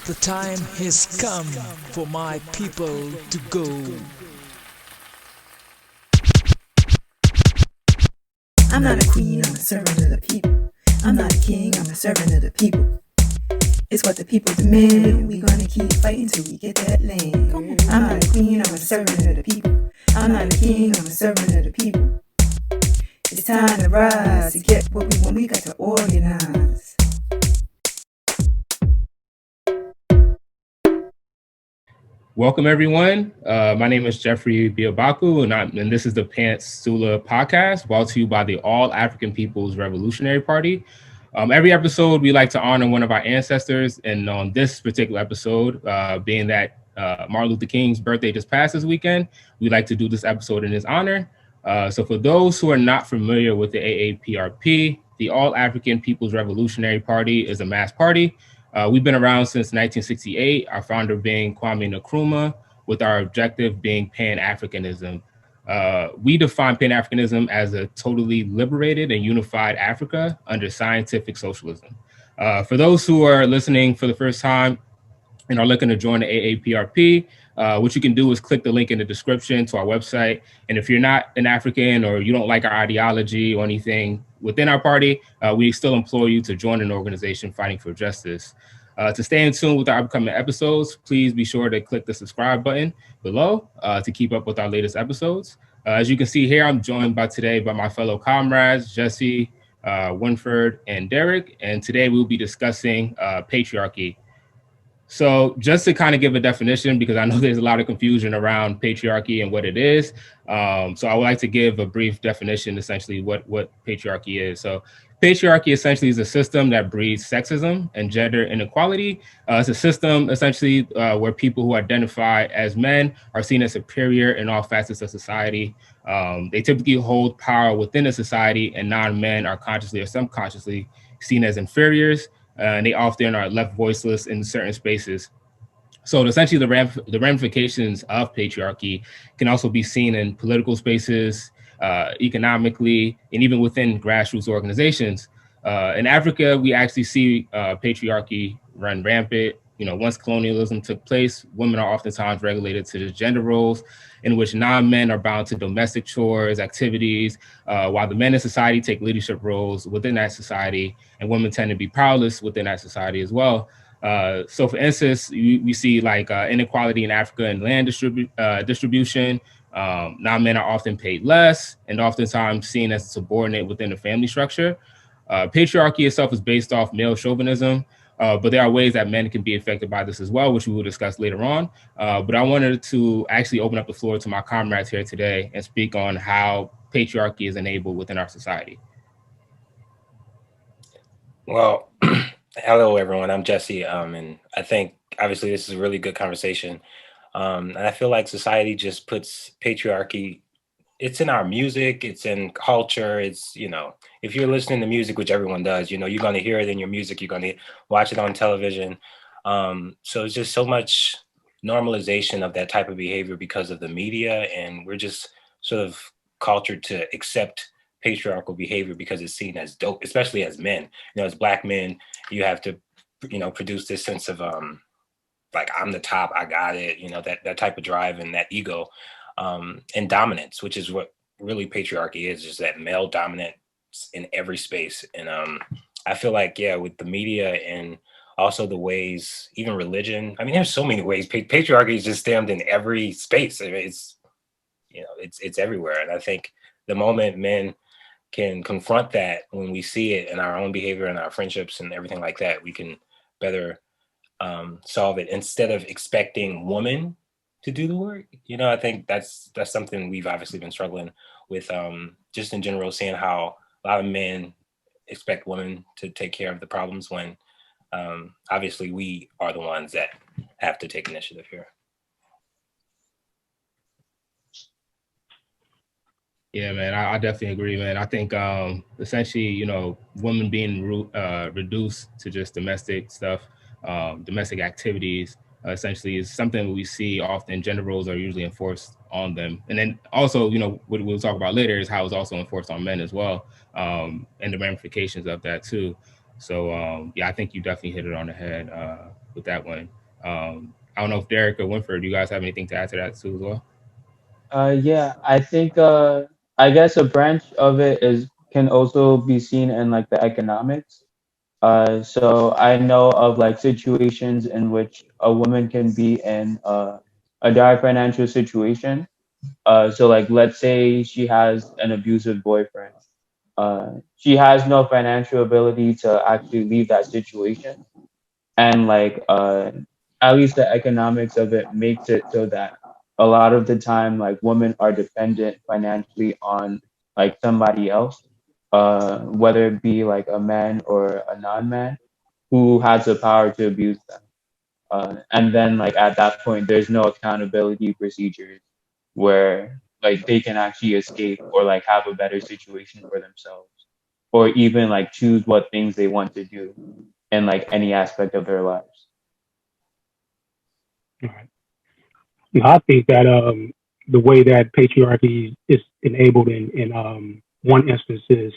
The time has come for my people to go. I'm not a queen, I'm a servant of the people. I'm not a king, I'm a servant of the people. It's what the people demand, and we gonna keep fighting till we get that land. I'm not a queen, I'm a servant of the people. I'm not a king, I'm a servant of the people. It's time to rise, to get what we want, we got to organize. Welcome, everyone. My name is Jeffrey Biabaku, and this is the Pantsula Podcast, brought to you by the All African People's Revolutionary Party. Every episode, we like to honor one of our ancestors, and on this particular episode, being that Martin Luther King's birthday just passed this weekend, we like to do this episode in his honor. So for those who are not familiar with the A-APRP, the All African People's Revolutionary Party is a mass party. We've been around since 1968, our founder being Kwame Nkrumah, with our objective being Pan-Africanism. We define Pan-Africanism as a totally liberated and unified Africa under scientific socialism. For those who are listening for the first time and are looking to join the A-APRP, what you can do is click the link in the description to our website. And if you're not an African or you don't like our ideology or anything within our party, we still implore you to join an organization fighting for justice. To stay in tune with our upcoming episodes, please be sure to click the subscribe button below to keep up with our latest episodes. As you can see here, I'm joined by my fellow comrades, Jesse, Winford, and Derek. And today we'll be discussing patriarchy. So just to kind of give a definition, because I know there's a lot of confusion around patriarchy and what it is. So I would like to give a brief definition, essentially what patriarchy is. So patriarchy essentially is a system that breeds sexism and gender inequality. It's a system essentially where people who identify as men are seen as superior in all facets of society. They typically hold power within a society, and non-men are consciously or subconsciously seen as inferiors. And they often are left voiceless in certain spaces. So essentially the ramifications of patriarchy can also be seen in political spaces, economically, and even within grassroots organizations. In Africa, we actually see patriarchy run rampant. You know, once colonialism took place, women are oftentimes regulated to the gender roles in which non-men are bound to domestic chores, activities, while the men in society take leadership roles within that society, and women tend to be powerless within that society as well. So for instance, we see like inequality in Africa and land distribution. Non-men are often paid less and oftentimes seen as subordinate within the family structure. Patriarchy itself is based off male chauvinism, but there are ways that men can be affected by this as well, which we will discuss later on. But I wanted to actually open up the floor to my comrades here today and speak on how patriarchy is enabled within our society. Well, hello, everyone. I'm Jesse, and I think obviously this is a really good conversation. And I feel like society just puts patriarchy. It's in our music, it's in culture. It's, if you're listening to music, which everyone does, you're going to hear it in your music. You're going to watch it on television. So it's just so much normalization of that type of behavior because of the media, and we're just sort of cultured to accept patriarchal behavior because it's seen as dope, especially as men. As Black men, you have to, produce this sense of like, I'm the top, I got it, that type of drive and that ego, and dominance, which is what really patriarchy is, just that male dominance in every space. And I feel like, with the media and also the ways, even religion, there's so many ways. Patriarchy is just stemmed in every space. It's everywhere. And I think the moment men can confront that, when we see it in our own behavior and our friendships and everything like that, we can better solve it instead of expecting women to do the work. I think that's something we've obviously been struggling with, just in general, seeing how a lot of men expect women to take care of the problems when obviously we are the ones that have to take initiative here. Yeah, man, I definitely agree, man. I think essentially, women being reduced to just domestic stuff, domestic activities, essentially is something we see often. Gender roles are usually enforced on them. And then also, what we'll talk about later is how it's also enforced on men as well, and the ramifications of that too. So, I think you definitely hit it on the head. with that one. I don't know if Derek or Winford, do you guys have anything to add to that too as well? Yeah, I think I guess a branch of it is can also be seen in like the economics. So I know of like situations in which a woman can be in a dire financial situation. So like let's say she has an abusive boyfriend. She has no financial ability to actually leave that situation, and like at least the economics of it makes it so that a lot of the time like women are dependent financially on like somebody else, whether it be like a man or a non-man who has the power to abuse them. And then like at that point there's no accountability procedures where like they can actually escape or like have a better situation for themselves, or even like choose what things they want to do in like any aspect of their lives. All right. I think that the way that patriarchy is enabled in one instance is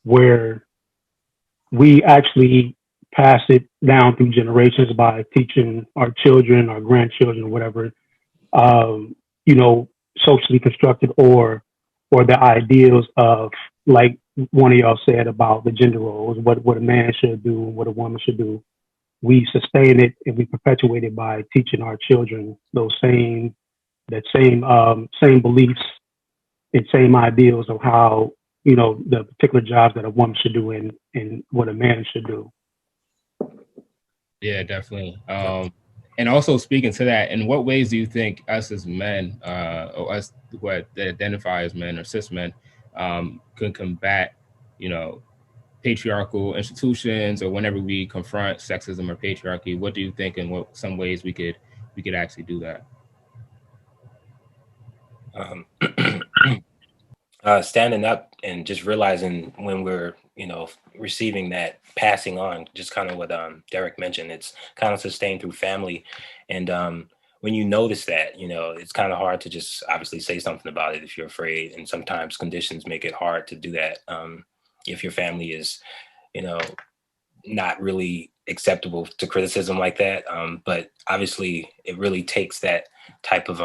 where we actually pass it down through generations by teaching our children, our grandchildren, whatever, um, you know, socially constructed or the ideals of, like one of y'all said about the gender roles, what a man should do, what a woman should do. We sustain it and we perpetuate it by teaching our children those same beliefs and same ideals of how, the particular jobs that a woman should do and what a man should do. Yeah, definitely. And also speaking to that, in what ways do you think us as men, or us what that identify as men or cis men, can combat, you know, patriarchal institutions, or whenever we confront sexism or patriarchy? What do you think, and what some ways we could actually do that? Um, Standing up and just realizing when we're receiving that, passing on, just kind of what Derek mentioned, it's kind of sustained through family. And when you notice that, it's kind of hard to just obviously say something about it if you're afraid, and sometimes conditions make it hard to do that. If your family is you know not really acceptable to criticism like that. But obviously it really takes that type of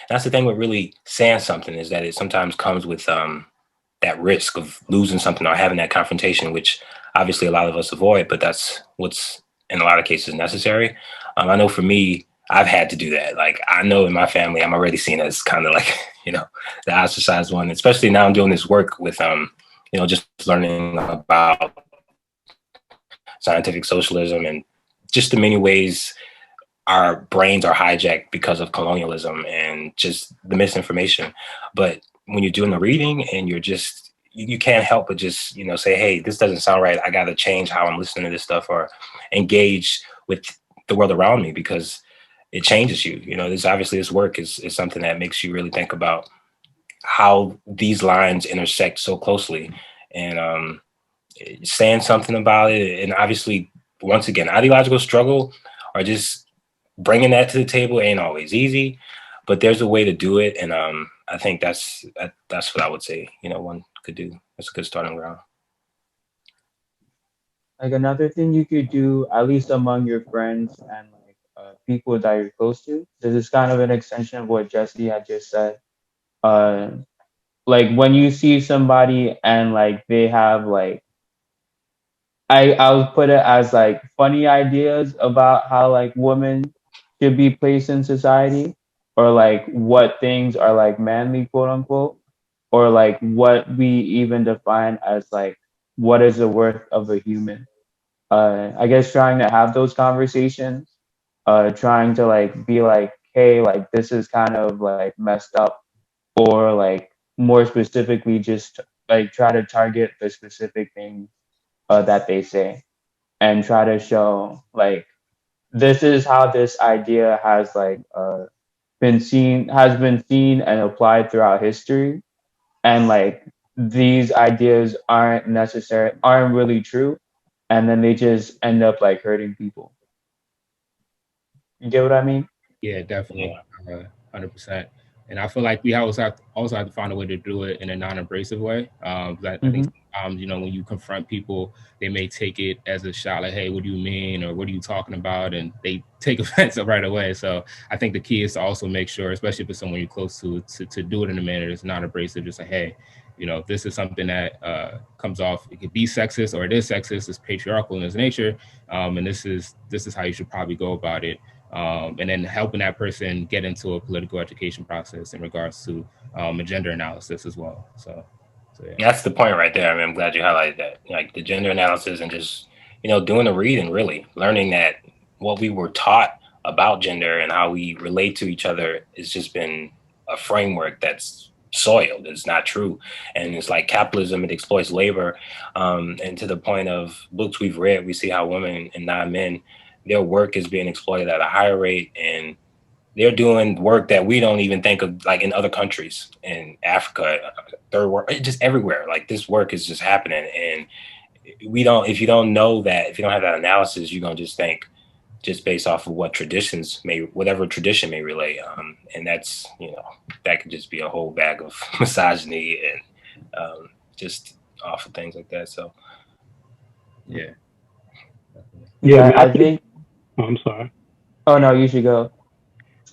that's the thing with really saying something, is that it sometimes comes with that risk of losing something or having that confrontation, which obviously a lot of us avoid, but that's what's in a lot of cases necessary. I know for me, I've had to do that. Like, I know in my family, I'm already seen as kind of like, the ostracized one, especially now I'm doing this work with, just learning about scientific socialism and just the many ways our brains are hijacked because of colonialism and just the misinformation. But when you're doing the reading and you can't help but just, say, hey, this doesn't sound right. I got to change how I'm listening to this stuff, or engage with the world around me, because it changes you. This work is something that makes you really think about how these lines intersect so closely, and saying something about it. And obviously, once again, ideological struggle or just bringing that to the table ain't always easy, but there's a way to do it. And I think that's what I would say, one could do. That's a good starting ground. Like another thing you could do, at least among your friends and like people that you're close to, this is kind of an extension of what Jesse had just said. Uh, like when you see somebody and like they have like I would put it as like funny ideas about how like women should be placed in society, or like what things are like manly, quote unquote, or like what we even define as like what is the worth of a human. I guess trying to have those conversations, trying to like be like, hey, like this is kind of like messed up, or like more specifically, just like try to target the specific things that they say, and try to show like this is how this idea has like been seen and applied throughout history, and like these ideas aren't really true, and then they just end up like hurting people. You get what I mean? Yeah, definitely, Yeah. 100%. And I feel like we also have to find a way to do it in a non-abrasive way. 'Cause I think Mhm. times, when you confront people, they may take it as a shot like, hey, what do you mean? Or what are you talking about? And they take offense right away. So I think the key is to also make sure, especially if it's someone you're close to do it in a manner that's not abrasive, just like, hey, if this is something that comes off, it could be sexist or it is sexist, it's patriarchal in its nature. And this is how you should probably go about it. And then helping that person get into a political education process in regards to a gender analysis as well. So yeah. That's the point right there. I mean, I'm glad you highlighted that. Like the gender analysis and just, doing the reading, really learning that what we were taught about gender and how we relate to each other has just been a framework that's soiled. It's not true. And it's like capitalism, it exploits labor. And to the point of books we've read, we see how women and non-men, their work is being exploited at a higher rate, and they're doing work that we don't even think of, like in other countries, in Africa, third world, just everywhere. Like this work is just happening. And if you don't know that, if you don't have that analysis, you're going to just think just based off of whatever tradition may relate. And that's, that could just be a whole bag of misogyny and just awful things like that. So, yeah. Yeah, I think. Oh, I'm sorry. Oh no, you should go.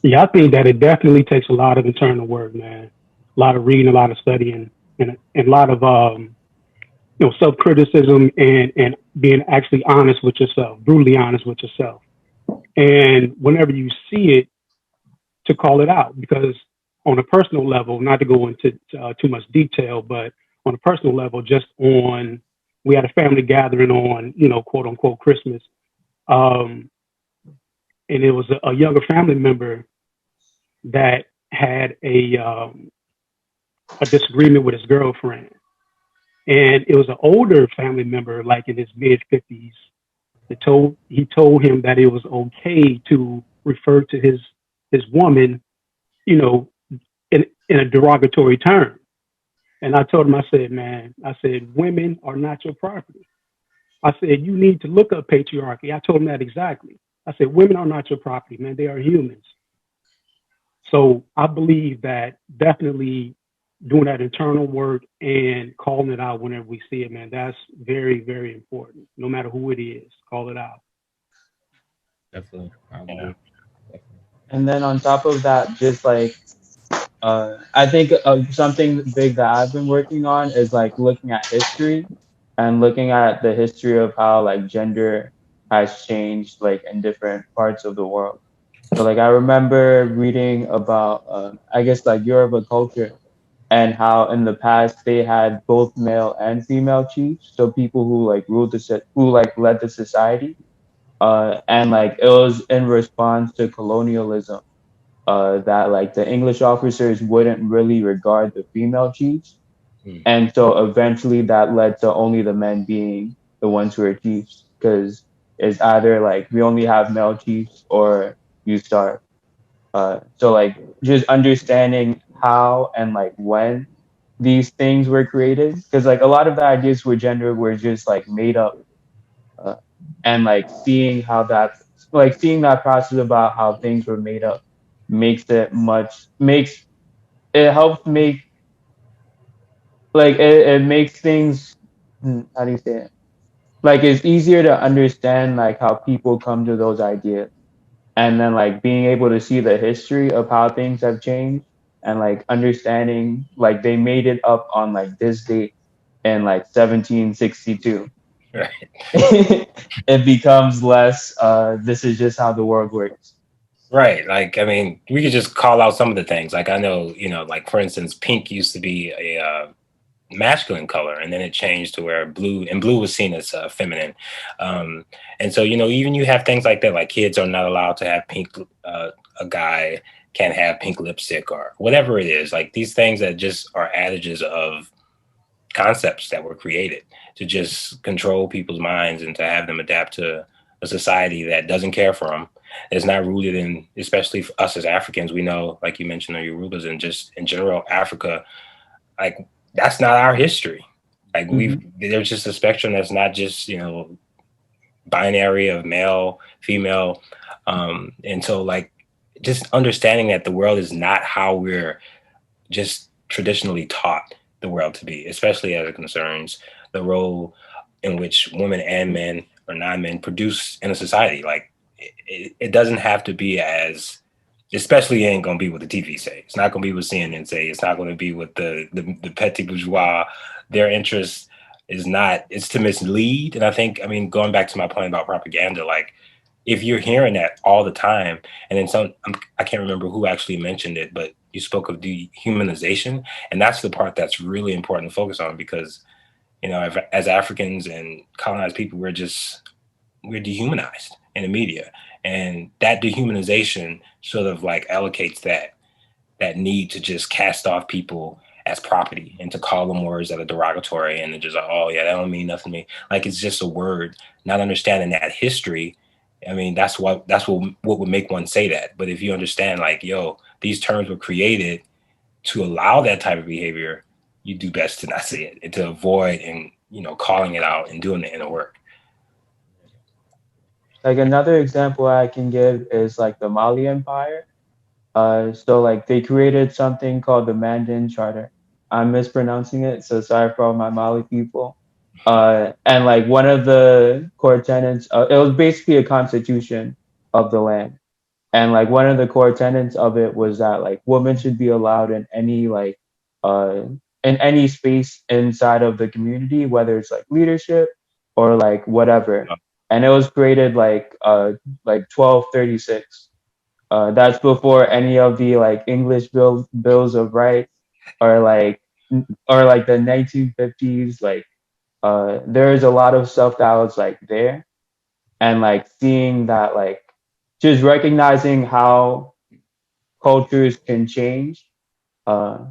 Yeah, I think that it definitely takes a lot of internal work, man. A lot of reading, a lot of studying, and a lot of self-criticism and being actually honest with yourself, brutally honest with yourself. And whenever you see it, to call it out, because on a personal level, not to go into too much detail, but on a personal level, we had a family gathering on, quote unquote Christmas. And it was a younger family member that had a disagreement with his girlfriend. And it was an older family member, like in his mid-50s, he told him that it was okay to refer to his woman, in a derogatory term. And I told him, I said, women are not your property. I said, you need to look up patriarchy. I told him that exactly. I said, women are not your property, man. They are humans. So I believe that definitely doing that internal work and calling it out whenever we see it, man, that's very, very important. No matter who it is, call it out. Definitely. Yeah. And then on top of that, just like, I think something big that I've been working on is like looking at history and looking at the history of how like gender has changed like in different parts of the world. So like I remember reading about I guess like Yoruba culture and how in the past they had both male and female chiefs, so people who like led the society, and like it was in response to colonialism, that like the English officers wouldn't really regard the female chiefs, and so eventually that led to only the men being the ones who are chiefs, because it's either like we only have male chiefs or you starve. So like just understanding how and like when these things were created, because like a lot of the ideas with gender were just like made up, and like seeing that process about how things were made up helps make like it makes things, how do you say it, like it's easier to understand like how people come to those ideas. And then like being able to see the history of how things have changed and like understanding like they made it up on like this date in like 1762. Right. It becomes less this is just how the world works. Right. Like, I mean, we could just call out some of the things. Like I know, like for instance, pink used to be a masculine color, and then it changed to where blue was seen as feminine. And so, even you have things like that, like kids are not allowed to have pink, a guy can't have pink lipstick or whatever it is. Like these things that just are adages of concepts that were created to just control people's minds and to have them adapt to a society that doesn't care for them. It's not rooted in, especially for us as Africans, we know, like you mentioned, the Yorubas and just in general, Africa, like that's not our history. Like there's just a spectrum that's not just, binary of male, female. And so like just understanding that the world is not how we're just traditionally taught the world to be, especially as it concerns the role in which women and men or non-men produce in a society. Like it doesn't have to be as, especially ain't gonna be what the TV say. It's not gonna be what CNN say. It's not gonna be what the petty bourgeois. Their interest is not. It's to mislead. And I mean, going back to my point about propaganda, like if you're hearing that all the time, and then I can't remember who actually mentioned it, but you spoke of dehumanization, and that's the part that's really important to focus on because, you know, as Africans and colonized people, we're dehumanized in the media, and that dehumanization sort of like allocates that need to just cast off people as property and to call them words that are derogatory and to just, oh yeah, that don't mean nothing to me. Like it's just a word, not understanding that history. I mean, that's what would make one say that. But if you understand, like, yo, these terms were created to allow that type of behavior, you do best to not say it and to avoid and, you know, calling it out and doing the inner work. Like another example I can give is like the Mali Empire. So like they created something called the Mandan Charter. I'm mispronouncing it, so sorry for all my Mali people. And like one of the core tenets, it was basically a constitution of the land. And like one of the core tenets of it was that like women should be allowed uh in any space inside of the community, whether it's like leadership or like whatever. And it was created like 1236. That's before any of the like English bills of rights or like the 1950s. Like there's a lot of stuff that was like there, and like seeing that, like just recognizing how cultures can change, uh,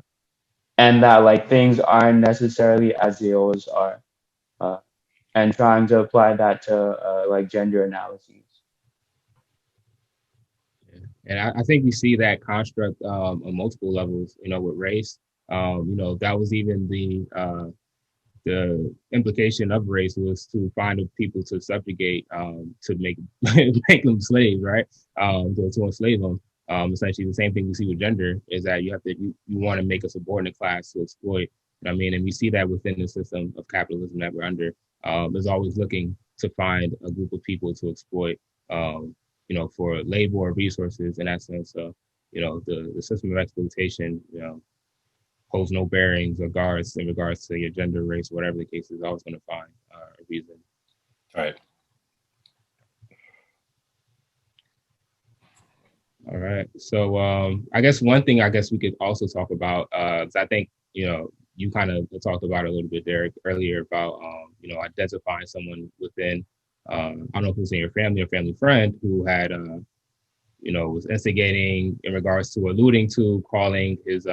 and that like things aren't necessarily as they always are, uh, and trying to apply that to like gender analyses. And I think we see that construct on multiple levels, you know, with race. You know, that was even the implication of race was to find people to subjugate, to make make them slaves, right? To enslave them. Essentially, the same thing we see with gender is that you want to make a subordinate class to exploit. You know what I mean, and we see that within the system of capitalism that we're under. Is always looking to find a group of people to exploit. You know, for labor or resources in that sense. So, you know, the system of exploitation, you know, holds no bearings or guards in regards to your gender, race, whatever the case is, always going to find a reason. Right. All right. So I guess one thing I guess we could also talk about, 'cause I think, you know, you kind of talked about it a little bit, Derek, earlier about, you know, identifying someone within, I don't know if it was in your family or family friend who had, you know, was instigating in regards to alluding to calling his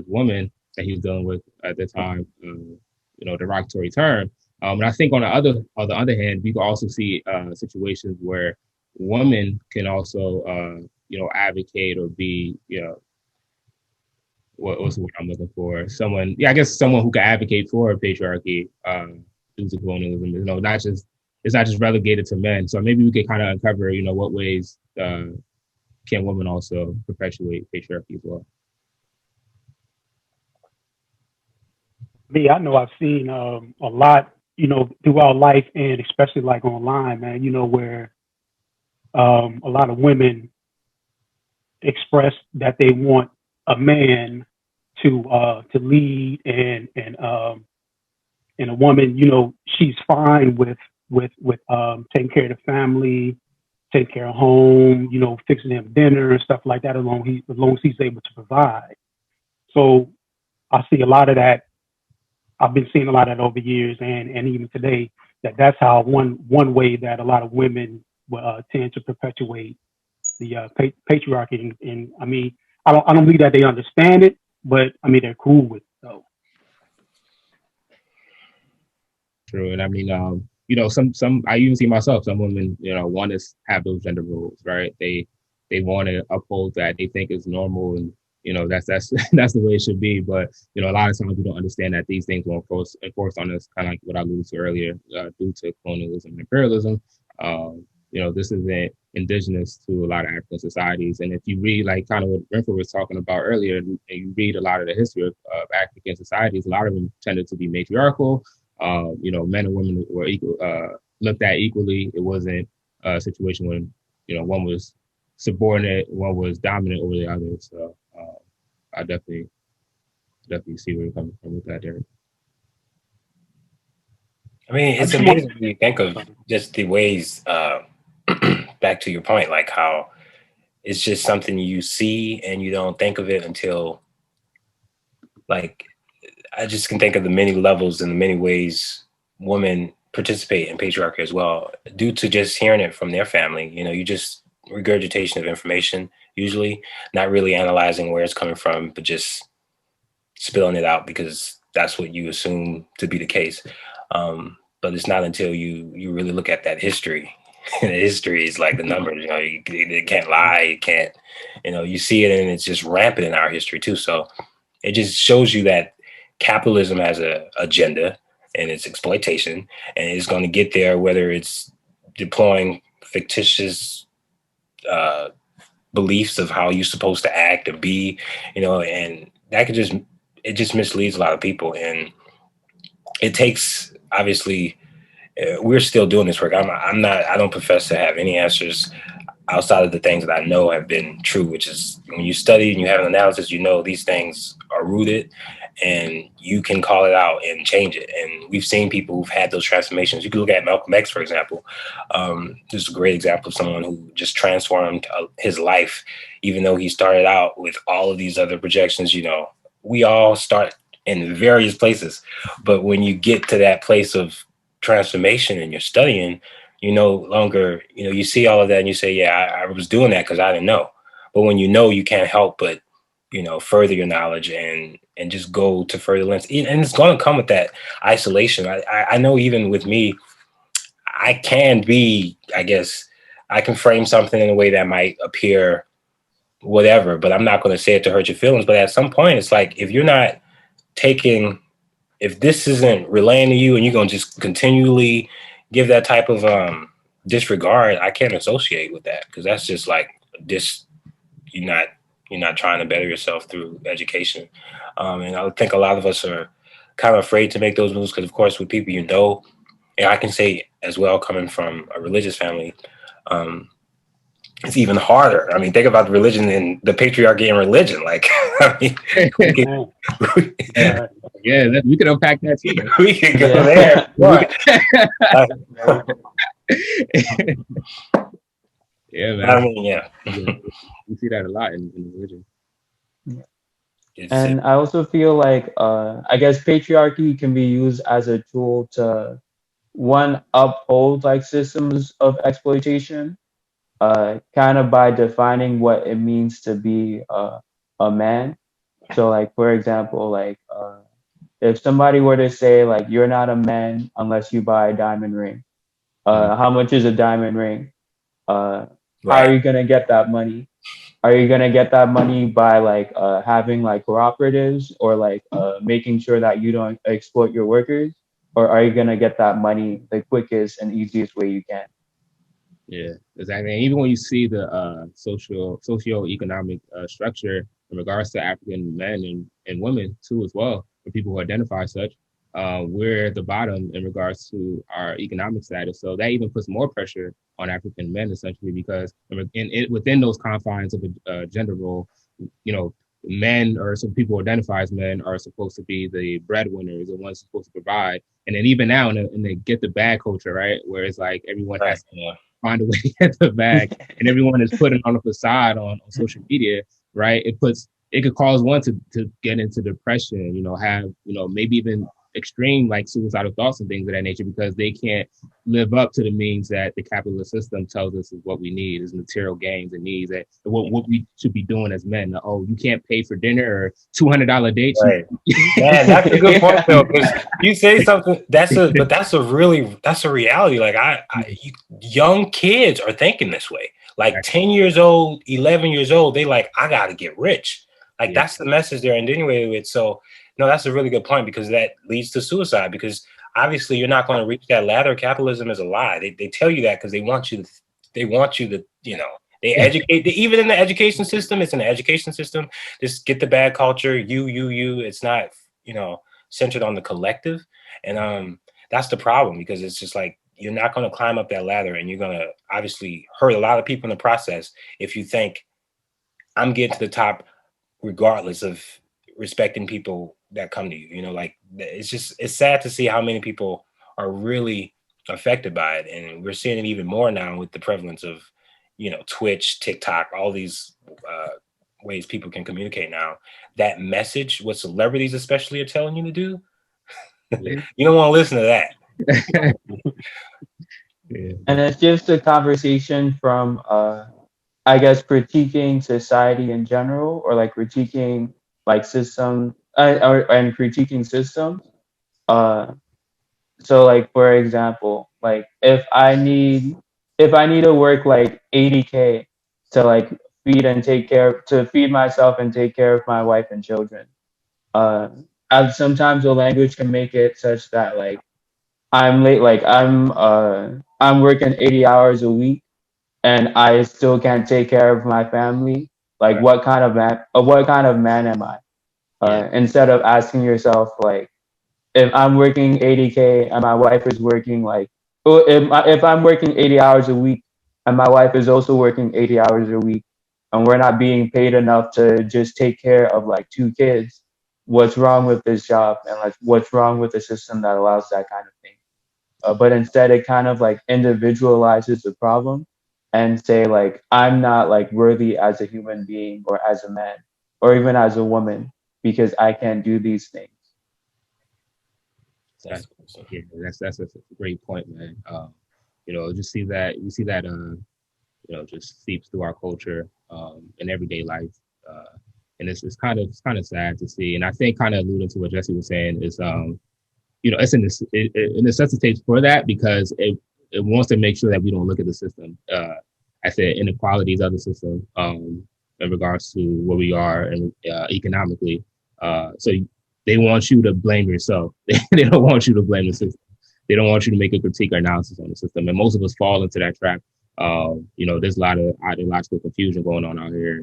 woman that he was dealing with at the time, you know, derogatory term. And I think on the other hand, we can also see situations where women can also, you know, advocate or be, you know, what's the word I'm looking for? Someone, yeah, I guess someone who can advocate for patriarchy due to colonialism. You know, it's not just relegated to men. So maybe we could kind of uncover, you know, what ways can women also perpetuate patriarchy as well. Me, I know I've seen a lot, you know, throughout life and especially like online, man, you know, where a lot of women express that they want a man to lead and a woman, you know, she's fine with taking care of the family, taking care of home, you know, fixing them dinner and stuff like that, as long as he's able to provide. So I see a lot of that. I've been seeing a lot of that over the years, and even today, that's how one way that a lot of women tend to perpetuate the patriarchy. And I mean, I don't believe that they understand it, but I mean they're cool with it. So. True, and I mean, you know, some I even see myself. Some women, you know, want to have those gender roles, right? They want to uphold that. They think it's normal, and you know, that's that's the way it should be. But you know, a lot of times we don't understand that these things were enforced on us, kind of like what I alluded to earlier, due to colonialism and imperialism. You know, this isn't indigenous to a lot of African societies. And if you read, like kind of what Renfrew was talking about earlier, and you read a lot of the history of African societies, a lot of them tended to be matriarchal. men and women were equal, looked at equally. It wasn't a situation when, one was subordinate, one was dominant over the other. So I definitely see where you're coming from with that, Derek. I mean, it's amazing when you think of just the ways, back to your point, like how it's just something you see and you don't think of it until, like, I just can think of the many levels and the many ways women participate in patriarchy as well, due to just hearing it from their family. You just regurgitation of information, usually not really analyzing where it's coming from, but just spilling it out because that's what you assume to be the case. But it's not until you really look at that history. And the history is like the numbers. You can't lie. You can't. You see it, and it's just rampant in our history too. So it just shows you that capitalism has an agenda, and it's exploitation, and it's going to get there whether it's deploying fictitious beliefs of how you're supposed to act or be. And that it just misleads a lot of people, and it takes, obviously, we're still doing this work. I don't profess to have any answers outside of the things that I know have been true, which is when you study and you have an analysis, these things are rooted and you can call it out and change it. And we've seen people who've had those transformations. You can look at Malcolm X, for example. This is a great example of someone who just transformed his life, even though he started out with all of these other projections. We all start in various places, but when you get to that place of transformation and you're studying, you no longer, you see all of that and you say, yeah, I was doing that because I didn't know. But when you can't help but, further your knowledge and just go to further lengths. And it's going to come with that isolation. I know even with me, I can be, I guess, I can frame something in a way that might appear whatever, but I'm not going to say it to hurt your feelings. But at some point, it's like, if this isn't relaying to you and you're going to just continually give that type of disregard, I can't associate with that, because that's just like you're not trying to better yourself through education. And I think a lot of us are kind of afraid to make those moves because, of course, with people, and I can say as well, coming from a religious family, it's even harder. I mean, think about the religion and the patriarchy and religion. Like, I mean, we can unpack that too. We can go there. Yeah, man. I mean, yeah. We see that a lot in religion. And I also feel like, I guess patriarchy can be used as a tool to, one, uphold like systems of exploitation, kind of by defining what it means to be a man. So like, for example, like if somebody were to say like, you're not a man unless you buy a diamond ring, how much is a diamond ring? How are you going to get that money? Are you going to get that money by like having like cooperatives or like making sure that you don't exploit your workers? Or are you going to get that money the quickest and easiest way you can? Yeah, exactly. And even when you see the socio-economic structure in regards to African men and women too, as well, for people who identify such, we're at the bottom in regards to our economic status. So that even puts more pressure on African men, essentially, because within those confines of a gender role, men, or some people who identify as men, are supposed to be the breadwinners, the ones supposed to provide. And then even now in the get the bag culture, right, where it's like everyone has to find a way to get the bag, and everyone is putting on a facade on social media, right? It could cause one to get into depression, have, maybe even extreme like suicidal thoughts and things of that nature, because they can't live up to the means that the capitalist system tells us is what we need, is material gains and needs, that what we should be doing as men. Oh, you can't pay for dinner or $200 dates. Right. Man, that's a good point, Phil, because you say something that's a reality. Like young kids are thinking this way. Like 10 years old, 11 years old, they like, I gotta get rich. Like that's the message they're insinuating with. So no, that's a really good point, because that leads to suicide, because obviously you're not going to reach that ladder. Capitalism is a lie. They tell you that because they want you to, they educate, even in the education system, it's an education system. Just get the bad culture, you, it's not, centered on the collective. And that's the problem, because it's just like, you're not going to climb up that ladder, and you're going to obviously hurt a lot of people in the process if you think I'm getting to the top regardless of respecting people that come to you. You know, like, it's sad to see how many people are really affected by it. And we're seeing it even more now with the prevalence of, you know, Twitch, TikTok, all these ways people can communicate now. That message, what celebrities especially are telling you to do, Yeah. you don't want to listen to that. Yeah. And it's just a conversation from I guess critiquing society in general, or like critiquing like system and critiquing systems. Uh, so like for example, like if I need to work like 80K to like feed myself and take care of my wife and children. Uh, sometimes the language can make it such that like I'm late, like I'm working 80 hours a week and I still can't take care of my family. Like, Right. what kind of man am I? Yeah. Instead of asking yourself, like, if I'm working 80K and my wife is working like, oh, if I'm working 80 hours a week and my wife is also working 80 hours a week, and we're not being paid enough to just take care of like two kids, what's wrong with this job? And like, what's wrong with the system that allows that kind of thing? But instead it kind of like individualizes the problem and say like, I'm not like worthy as a human being or as a man or even as a woman because I can't do these things. Yeah, that's a great point, man. You know, just see that you know, just seeps through our culture in everyday life, and it's kind of sad to see. And I think, kind of alluding to what Jesse was saying, is you know, it necessitates for that, because it wants to make sure that we don't look at the system. I said inequalities of the system in regards to where we are and economically. So they want you to blame yourself. They don't want you to blame the system. They don't want you to make a critique or analysis on the system. And most of us fall into that trap. You know, there's a lot of ideological confusion going on out here,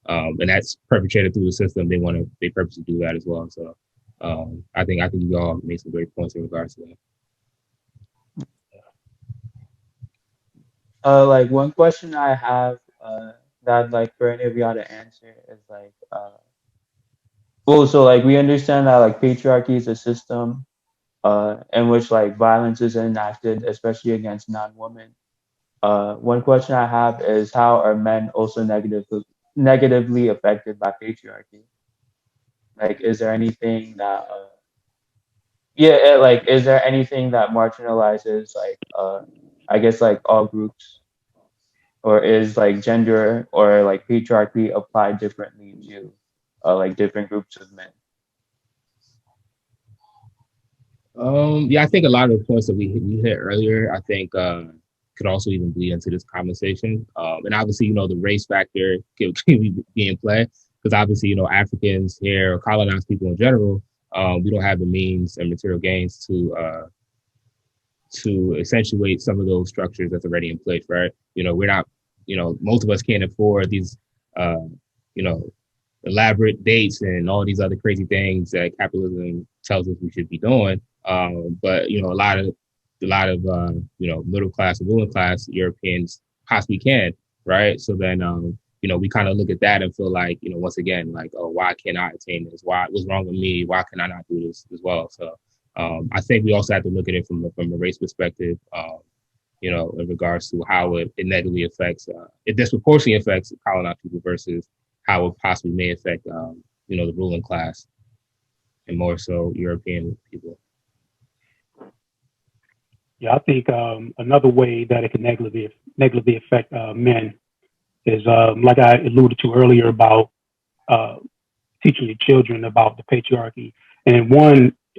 and that's perpetrated through the system. They purposely do that as well. So I think you all made some great points in regards to that. Like one question I have that like for any of y'all to answer is like, well, so like we understand that like patriarchy is a system in which like violence is enacted, especially against non-women. One question I have is, how are men also negatively affected by patriarchy? Like, is there anything that like is there anything that marginalizes like I guess like all groups, or is like gender or like patriarchy applied differently to like different groups of men? Yeah, I think a lot of the points that we hit earlier, I think could also even bleed into this conversation. And obviously, you know, the race factor can be in play, because obviously, you know, Africans here, or colonized people in general, we don't have the means and material gains to accentuate some of those structures that's already in place, right? You know, we're not, you know, most of us can't afford these, you know, elaborate dates and all these other crazy things that capitalism tells us we should be doing. But you know, a lot of you know, middle class and ruling class Europeans possibly can, right? So then you know, we kind of look at that and feel like, you know, once again, like, oh, why can't I attain this? What's wrong with me? Why can I not do this as well? So I think we also have to look at it from a race perspective, you know, in regards to how it negatively affects, it disproportionately affects colonized people versus how it possibly may affect, you know, the ruling class, and more so European people. Yeah, I think another way that it can negatively affect men is, like I alluded to earlier, about teaching your children about the patriarchy. And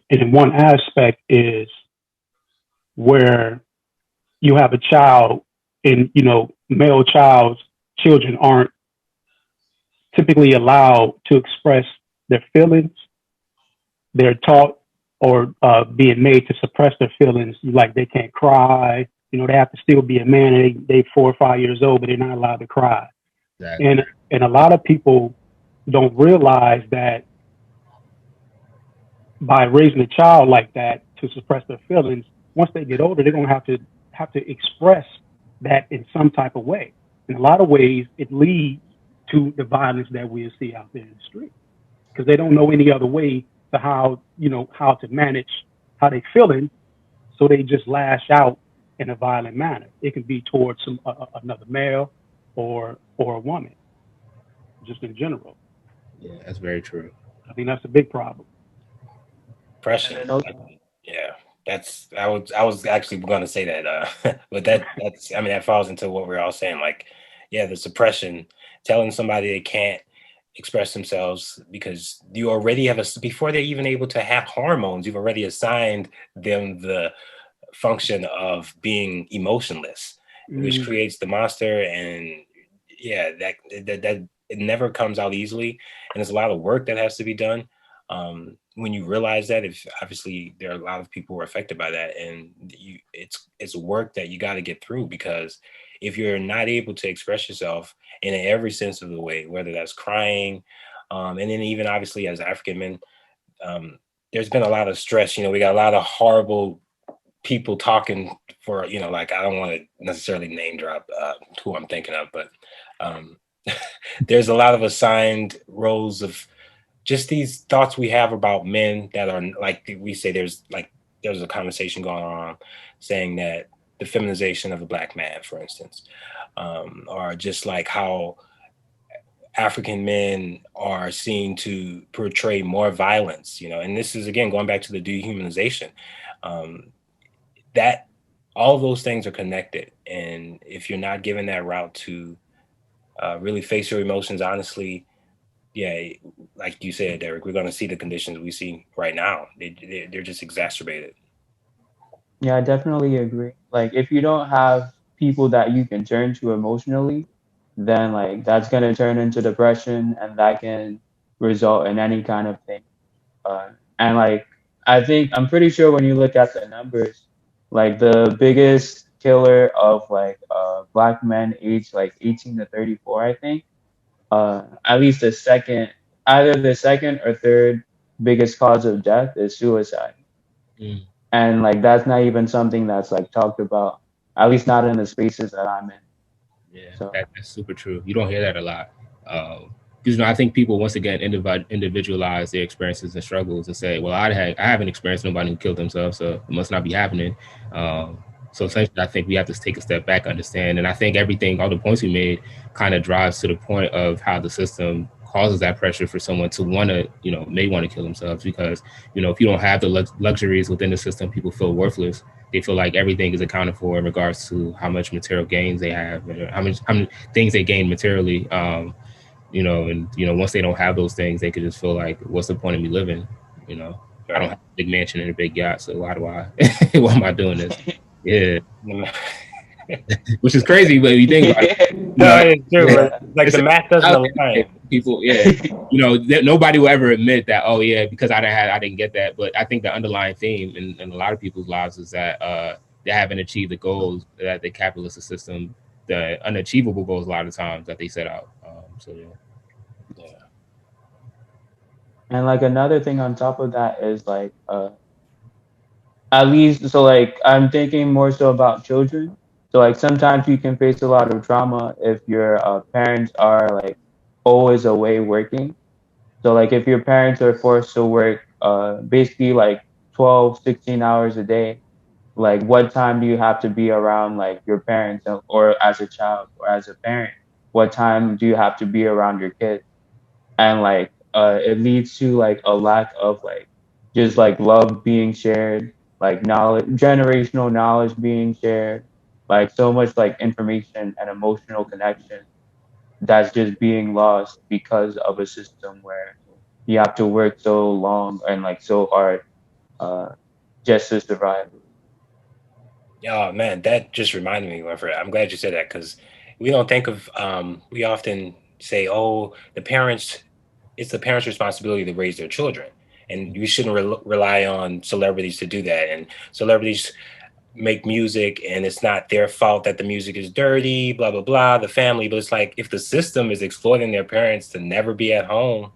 in one aspect is where you have a child, and you know, children aren't typically allowed to express their feelings. They're taught or being made to suppress their feelings, like they can't cry. You know, they have to still be a man. And they 4 or 5 years old, but they're not allowed to cry. Exactly. And a lot of people don't realize that by raising a child like that, to suppress their feelings, once they get older, they're going to have to express that in some type of way. In a lot of ways, it leads to the violence that we see out there in the street, because they don't know any other way to how to manage how they feeling, so they just lash out in a violent manner. It can be towards another male or a woman, just in general. Yeah, that's very true. I think that's a big problem. Depression. Yeah, I was actually going to say that, but that's I mean, that falls into what we're all saying. Like, yeah, the suppression, telling somebody they can't express themselves because you already have before they're even able to have hormones, you've already assigned them the function of being emotionless, which creates the monster. And yeah, that it never comes out easily, and there's a lot of work that has to be done. When you realize that, if obviously there are a lot of people who are affected by that, and it's work that you got to get through, because if you're not able to express yourself in every sense of the way, whether that's crying, and then even obviously as African men, there's been a lot of stress. We got a lot of horrible people talking for, like, I don't want to necessarily name drop who I'm thinking of, but there's a lot of assigned roles of just these thoughts we have about men that are, like we say, there's a conversation going on saying that the feminization of a Black man, for instance, or just like how African men are seen to portray more violence, and this is, again, going back to the dehumanization, that all those things are connected. And if you're not given that route to really face your emotions honestly, yeah, like you said, Derek, we're going to see the conditions we see right now. They're just exacerbated. Yeah, I definitely agree. Like, if you don't have people that you can turn to emotionally, then like that's gonna turn into depression, and that can result in any kind of thing. And like, I'm pretty sure when you look at the numbers, like the biggest killer of like Black men aged like 18 to 34, I think, at least either the second or third biggest cause of death is suicide. Mm. And like that's not even something that's like talked about, at least not in the spaces that I'm in. Yeah, So that's super true. You don't hear that a lot. Because I think people once again individualize their experiences and struggles and say, well, I haven't experienced nobody who killed themselves, so it must not be happening. So essentially, I think we have to take a step back, understand, and I think all the points we made kind of drives to the point of how the system causes that pressure for someone to want to, may want to kill themselves, because, if you don't have the luxuries within the system, people feel worthless. They feel like everything is accounted for in regards to how much material gains they have, or how many things they gain materially. Once they don't have those things, they could just feel like, what's the point of me living? I don't have a big mansion and a big yacht, so why am I doing this? Yeah. Which is crazy, but if you think about it. No, it's true. But like, the math doesn't align. People, nobody will ever admit that, oh yeah, because I didn't get that. But I think the underlying theme in a lot of people's lives is that they haven't achieved the goals that the capitalist system, the unachievable goals a lot of times that they set out. Yeah. And like another thing on top of that is like at least, so like I'm thinking more so about children. So like sometimes you can face a lot of trauma if your parents are like always away working. So like if your parents are forced to work basically like 12, 16 hours a day, like what time do you have to be around like your parents, or as a child or as a parent, what time do you have to be around your kids? And like it leads to like a lack of like just like love being shared, like generational knowledge being shared, like so much like information and emotional connection that's just being lost because of a system where you have to work so long and like so hard just to survive. Oh man, that just reminded me, Winfred. I'm glad you said that, because we don't think of we often say, oh, it's the parents' responsibility to raise their children, and you shouldn't rely on celebrities to do that. And celebrities make music, and it's not their fault that the music is dirty, blah blah blah, the family. But it's like, if the system is exploiting their parents to never be at home,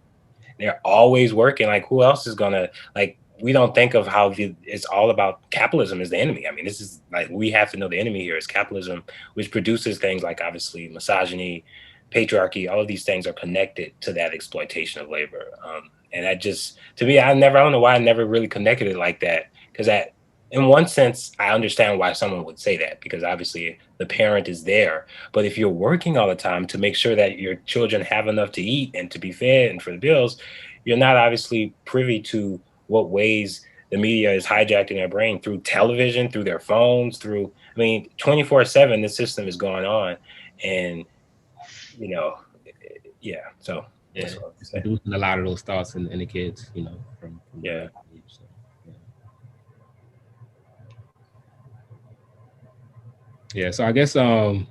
they're always working, like, who else is gonna, like, we don't think of how it's all about capitalism is the enemy. I mean, this is like, we have to know the enemy here is capitalism, which produces things like obviously misogyny, patriarchy. All of these things are connected to that exploitation of labor. And that just, to me, I don't know why I never really connected it like that. Because that, in one sense, I understand why someone would say that, because obviously the parent is there. But if you're working all the time to make sure that your children have enough to eat and to be fed and for the bills, you're not obviously privy to what ways the media is hijacking their brain through television, through their phones, through, I mean, 24/7, this system is going on. And, you know, yeah. So Yeah, that's what I'm it's saying. producing a lot of those thoughts in the kids, you know, from Yeah. so, yeah. Yeah, so I guess the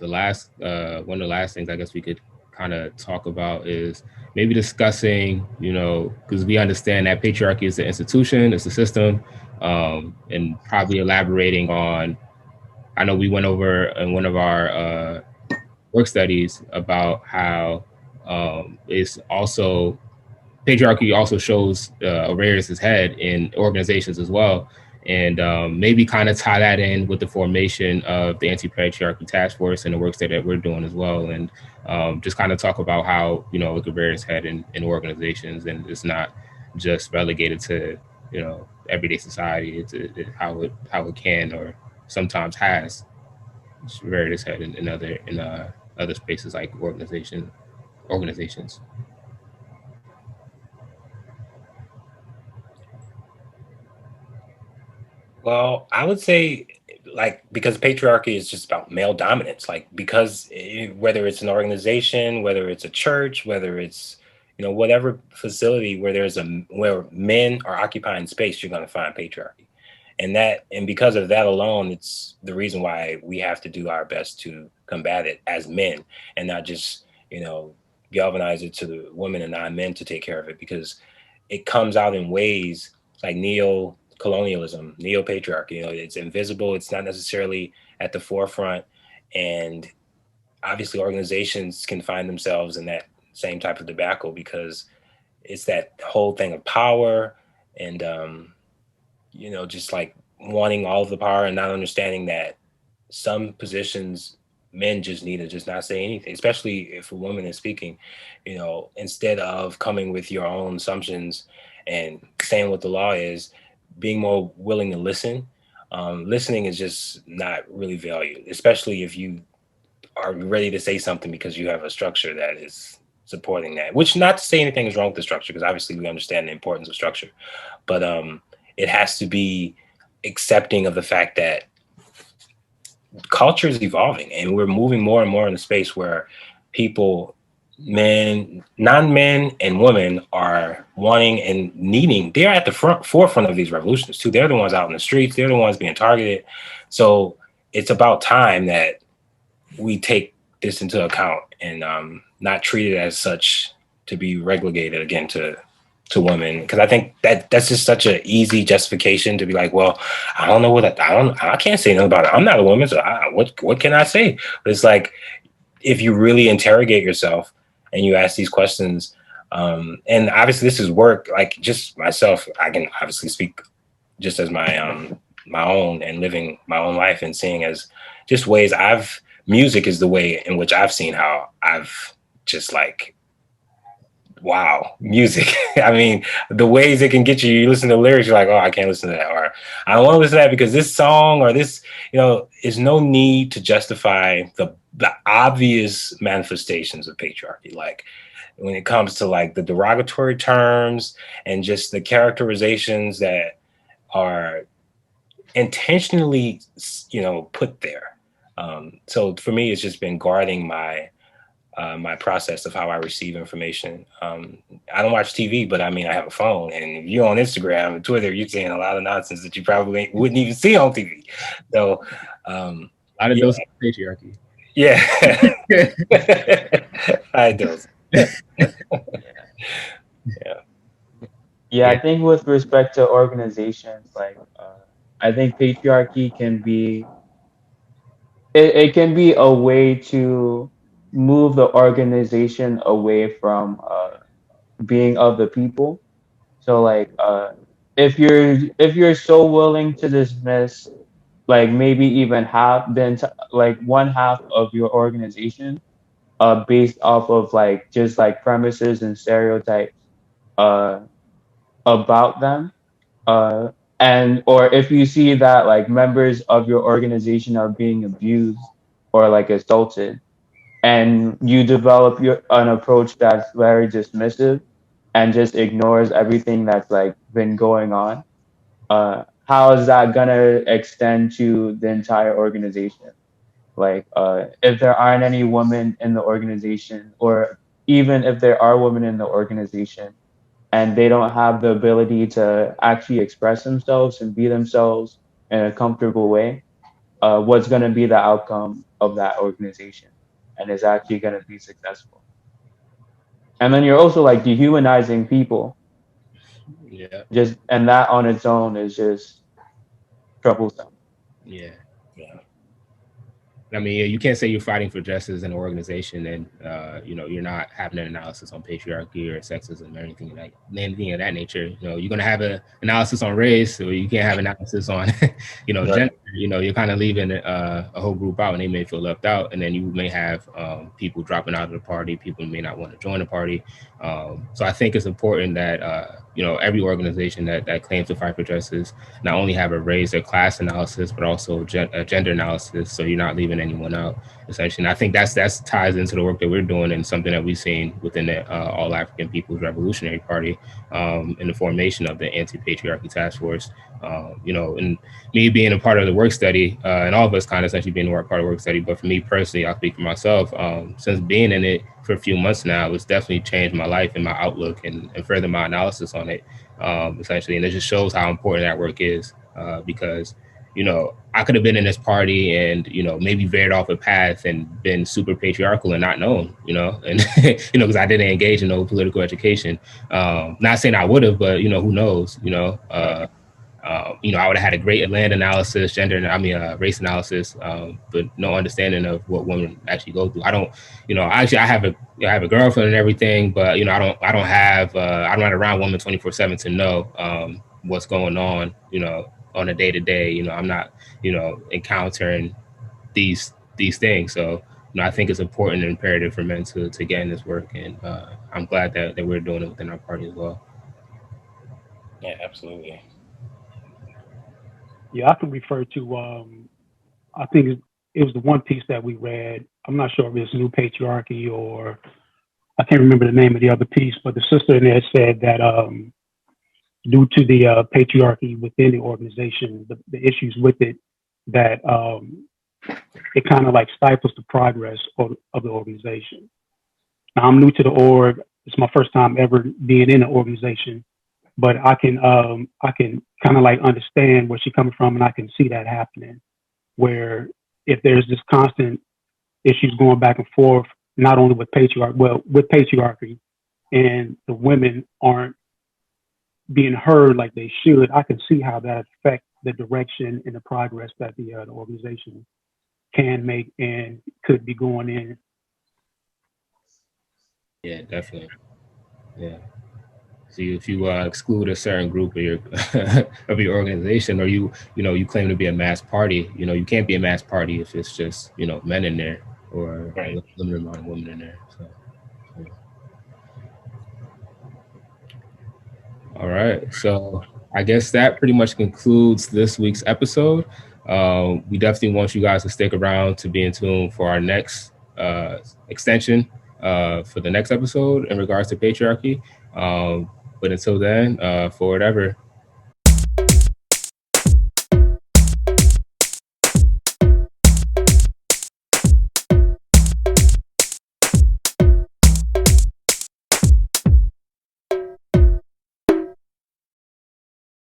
last one of the last things I guess we could kind of talk about is maybe discussing, you know, because we understand that patriarchy is an institution, it's a system, and probably elaborating on. I know we went over in one of our work studies about how it's also patriarchy also shows rears its head in organizations as well. And maybe kind of tie that in with the formation of the Anti-Patriarchy Task Force and the work that we're doing as well. And just kind of talk about how, you know, it could rear its head in organizations, and it's not just relegated to, you know, everyday society. It's how it can or sometimes has reared its head in other spaces like organizations. Well, I would say, like, because patriarchy is just about male dominance, like, because whether it's an organization, whether it's a church, whether it's, you know, whatever facility where where men are occupying space, you're going to find patriarchy. And because of that alone, it's the reason why we have to do our best to combat it as men, and not just, you know, galvanize it to the women and non-men to take care of it, because it comes out in ways like neo-colonialism, neo-patriarchy. You know, it's invisible. It's not necessarily at the forefront, and obviously organizations can find themselves in that same type of debacle, because it's that whole thing of power and you know, just like wanting all of the power and not understanding that some positions men just need to just not say anything, especially if a woman is speaking. You know, instead of coming with your own assumptions and saying what the law is, being more willing to listen. Listening is just not really valued, especially if you are ready to say something because you have a structure that is supporting that. Which, not to say anything is wrong with the structure, because obviously we understand the importance of structure, but it has to be accepting of the fact that culture is evolving and we're moving more and more in a space where people, men, non-men and women, are wanting and needing. They're at the forefront of these revolutions too. They're the ones out in the streets. They're the ones being targeted. So it's about time that we take this into account and not treat it as such to be relegated again to women, because I think that's just such an easy justification to be like, well, I don't know I can't say nothing about it. I'm not a woman, so what can I say? But it's like, if you really interrogate yourself and you ask these questions, and obviously this is work. Like, just myself, I can obviously speak just as my own, and living my own life and seeing as just ways music is the way in which I've seen how I've just like, wow, music. I mean, the ways it can get you, you listen to the lyrics, you're like, oh, I can't listen to that. Or I don't want to listen to that because this song or this, you know, is no need to justify the obvious manifestations of patriarchy. Like, when it comes to like the derogatory terms and just the characterizations that are intentionally, you know, put there. So for me, it's just been guarding my process of how I receive information. I don't watch TV, but I mean, I have a phone, and if you're on Instagram and Twitter, you're seeing a lot of nonsense that you probably wouldn't even see on TV. So, A lot of those patriarchy. Yeah. I dose. Yeah, I think with respect to organizations, like I think patriarchy can be it can be a way to move the organization away from being of the people. So like if you're so willing to dismiss like maybe even like one half of your organization based off of like just like premises and stereotypes uh about them, uh and or if you see that like members of your organization are being abused or like assaulted, and you develop an approach that's very dismissive and just ignores everything that's like been going on, how is that gonna extend to the entire organization? Like, if there aren't any women in the organization, or even if there are women in the organization and they don't have the ability to actually express themselves and be themselves in a comfortable way, what's going to be the outcome of that organization? And is actually going to be successful? And then you're also like dehumanizing people, Yeah. and that on its own is just troublesome. Yeah. Yeah. I mean, you can't say you're fighting for justice in an organization and you're not having an analysis on patriarchy or sexism or anything of that nature. You're going to have an analysis on race, or you can't have analysis on gender. You're kind of leaving a whole group out, and they may feel left out, and then you may have people dropping out of the party. People may not want to join the party. So I think it's important that every organization that claims to fight for justice not only have a race or class analysis, but also a gender analysis, so you're not leaving anyone out, essentially. And I think that's ties into the work that we're doing, and something that we've seen within the All African People's Revolutionary Party in the formation of the Anti-Patriarchy Task Force. And me being a part of the work study, and all of us kind of essentially being a part of the work study, but for me personally, I'll speak for myself, since being in it for a few months now, it's definitely changed my life and my outlook and further my analysis on it, essentially. And it just shows how important that work is, because I could have been in this party and maybe veered off a path and been super patriarchal and not known, and because I didn't engage in no political education. Not saying I would have, but who knows? I would have had a great land analysis, race analysis, but no understanding of what women actually go through. I don't, I have a girlfriend and everything, but I'm not around women 24/7 to know what's going on, on a day to day. I'm not, encountering these things. So, I think it's important and imperative for men to get in this work, and I'm glad that we're doing it within our party as well. Yeah, absolutely. Yeah, I can refer to, I think it was the one piece that we read. I'm not sure if it's New Patriarchy or I can't remember the name of the other piece, but the sister in there said that due to the patriarchy within the organization, the issues with it, that it kind of like stifles the progress of the organization. Now, I'm new to the org. It's my first time ever being in an organization, but I can kind of like understand where she's coming from, and I can see that happening, where if there's this constant issues going back and forth, not only with patriarchy, and the women aren't being heard like they should, I can see how that affects the direction and the progress that the organization can make and could be going in. Yeah, definitely. Yeah. So if you exclude a certain group of your of your organization, or you claim to be a mass party, you can't be a mass party if it's just men in there, or a limited amount of women in there. So, yeah. All right. So I guess that pretty much concludes this week's episode. We definitely want you guys to stick around to be in tune for our next extension for the next episode in regards to patriarchy. But until then, forward ever.